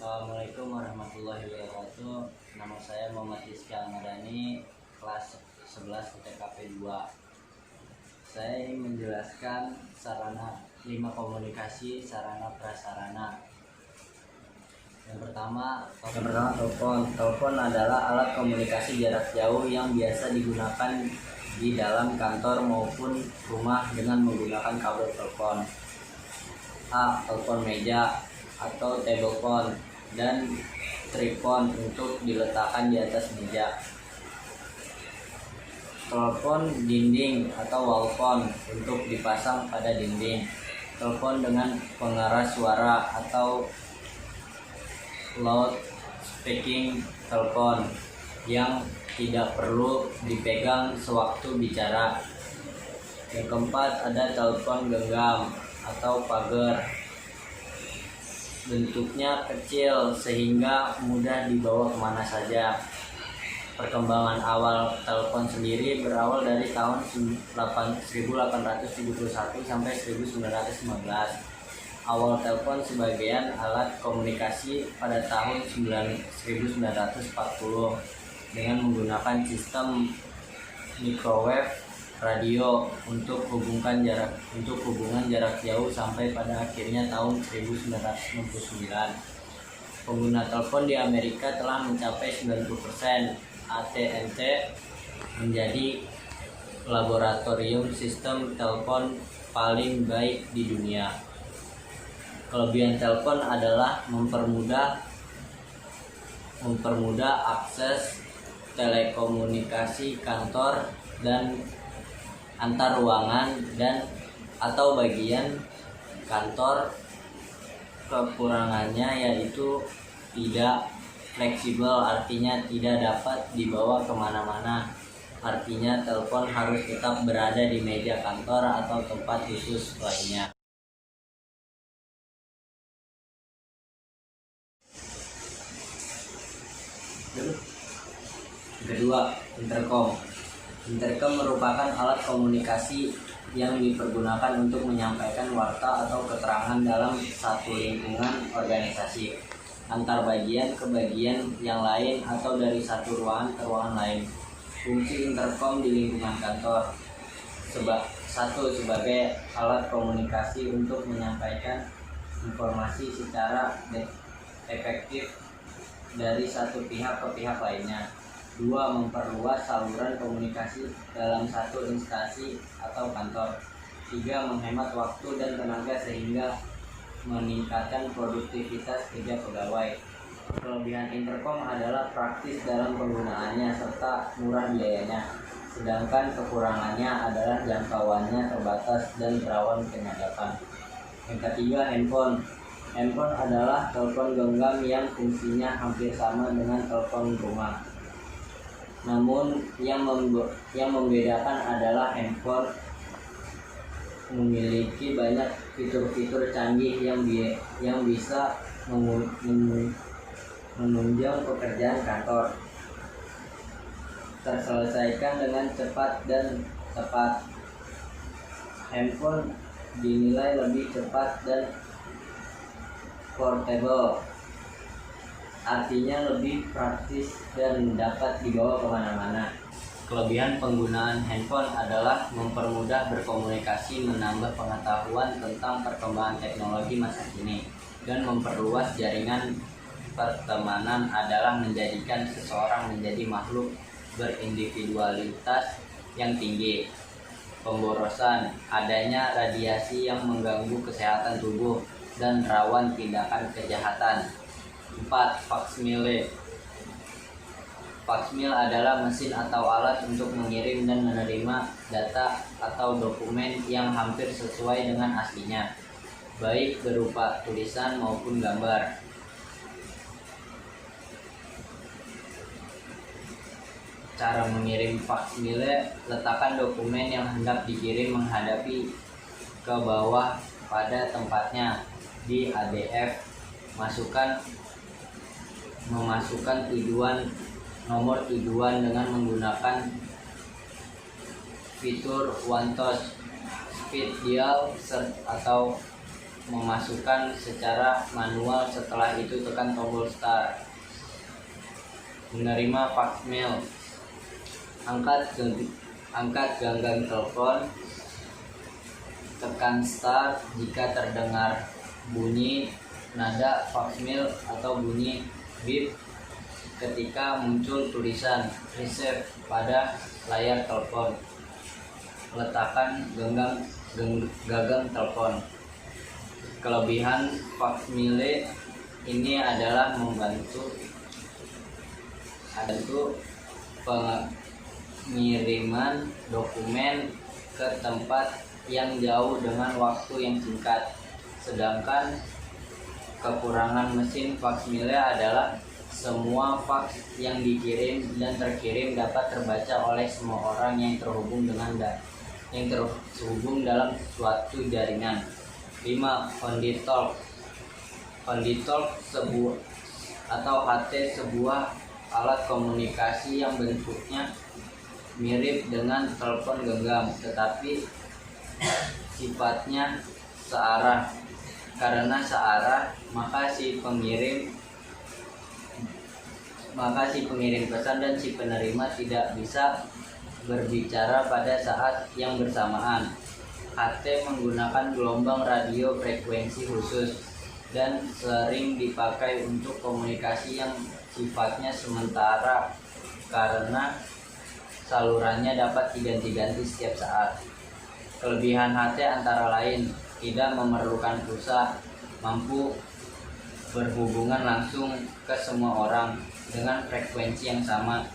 Assalamualaikum warahmatullahi wabarakatuh. Nama saya Muhammad Rizky Ahmadani, kelas 11 TKP 2. Saya ingin menjelaskan sarana 5 komunikasi sarana prasarana. Yang pertama telepon. Telepon adalah alat komunikasi jarak jauh yang biasa digunakan di dalam kantor maupun rumah dengan menggunakan kabel telepon. Telepon meja atau telepon dan tripod untuk diletakkan di atas meja. Telepon dinding atau wallphone untuk dipasang pada dinding. Telepon dengan pengeras suara atau loud speaking telepon yang tidak perlu dipegang sewaktu bicara. Yang keempat ada telepon genggam atau pager. Bentuknya kecil sehingga mudah dibawa kemana saja. Perkembangan awal telepon sendiri berawal dari tahun 1871 sampai 1915. Awal telepon sebagai alat komunikasi pada tahun 1940 dengan menggunakan sistem microwave radio untuk hubungan jarak jauh sampai pada akhirnya tahun 1969. Pengguna telepon di Amerika telah mencapai 90%. AT&T menjadi laboratorium sistem telepon paling baik di dunia. Kelebihan telepon adalah mempermudah akses telekomunikasi kantor dan antar ruangan dan atau bagian kantor. Kekurangannya yaitu tidak fleksibel, artinya tidak dapat dibawa kemana-mana. Artinya telepon harus tetap berada di meja kantor atau tempat khusus lainnya. Kedua, intercom. Intercom merupakan alat komunikasi yang dipergunakan untuk menyampaikan warta atau keterangan dalam satu lingkungan organisasi, antar bagian ke bagian yang lain atau dari satu ruangan ke ruangan lain. Fungsi intercom di lingkungan kantor: sebagai alat komunikasi untuk menyampaikan informasi secara efektif dari satu pihak ke pihak lainnya. 2. Memperluas saluran komunikasi dalam satu instansi atau kantor. 3. Menghemat waktu dan tenaga sehingga meningkatkan produktivitas kerja pegawai. Kelebihan intercom adalah praktis dalam penggunaannya serta murah biayanya. Sedangkan kekurangannya adalah jangkauannya terbatas dan rawan penyadapan. Yang ketiga, handphone. Handphone adalah telepon genggam yang fungsinya hampir sama dengan telepon rumah. Namun yang membedakan adalah handphone memiliki banyak fitur-fitur canggih yang bisa menunjang pekerjaan kantor terselesaikan dengan cepat dan tepat. Handphone dinilai lebih cepat dan portable, artinya lebih praktis dan dapat dibawa kemana-mana. Kelebihan penggunaan handphone adalah mempermudah berkomunikasi, menambah pengetahuan tentang perkembangan teknologi masa kini, dan memperluas jaringan pertemanan adalah menjadikan seseorang menjadi makhluk berindividualitas yang tinggi. Pemborosan: adanya radiasi yang mengganggu kesehatan tubuh dan rawan tindakan kejahatan. 4. Faksmile. Faksmil adalah mesin atau alat untuk mengirim dan menerima data atau dokumen yang hampir sesuai dengan aslinya, baik berupa tulisan maupun gambar. Cara mengirim faksmile: letakkan dokumen yang hendak dikirim menghadapi ke bawah pada tempatnya di ADF. Memasukkan nomor tujuan dengan menggunakan fitur one touch, speed dial, search atau memasukkan secara manual, setelah itu tekan tombol start. Menerima voicemail, angkat genggang telepon, tekan start jika terdengar bunyi nada voicemail atau bunyi beep ketika muncul tulisan receive pada layar telepon. Letakkan gagang telepon. Kelebihan voicemail ini adalah membantu pengiriman dokumen ke tempat yang jauh dengan waktu yang singkat. Sedangkan kekurangan mesin voicemail adalah semua fax yang dikirim dan terkirim dapat terbaca oleh semua orang yang terhubung dalam suatu jaringan. 5. HoneyTalk. HoneyTalk atau HT sebuah alat komunikasi yang bentuknya mirip dengan telepon genggam, tetapi sifatnya searah. Karena searah, maka si pengirim pesan dan si penerima tidak bisa berbicara pada saat yang bersamaan. HT menggunakan gelombang radio frekuensi khusus dan sering dipakai untuk komunikasi yang sifatnya sementara karena salurannya dapat diganti-ganti setiap saat. Kelebihan HT antara lain tidak memerlukan pulsa, mampu berhubungan langsung ke semua orang dengan frekuensi yang sama,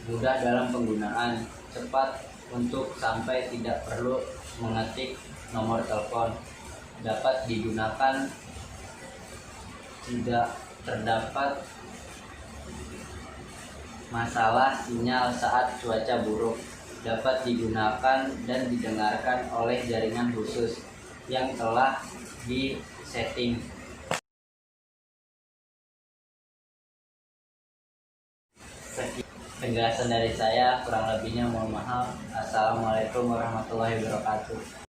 mudah dalam penggunaan, cepat untuk sampai tidak perlu mengetik nomor telepon, dapat digunakan, tidak terdapat masalah sinyal saat cuaca buruk, dapat digunakan dan didengarkan oleh jaringan khusus yang telah disetting. Penjelasan dari saya, kurang lebihnya mohon maaf. Assalamualaikum warahmatullahi wabarakatuh.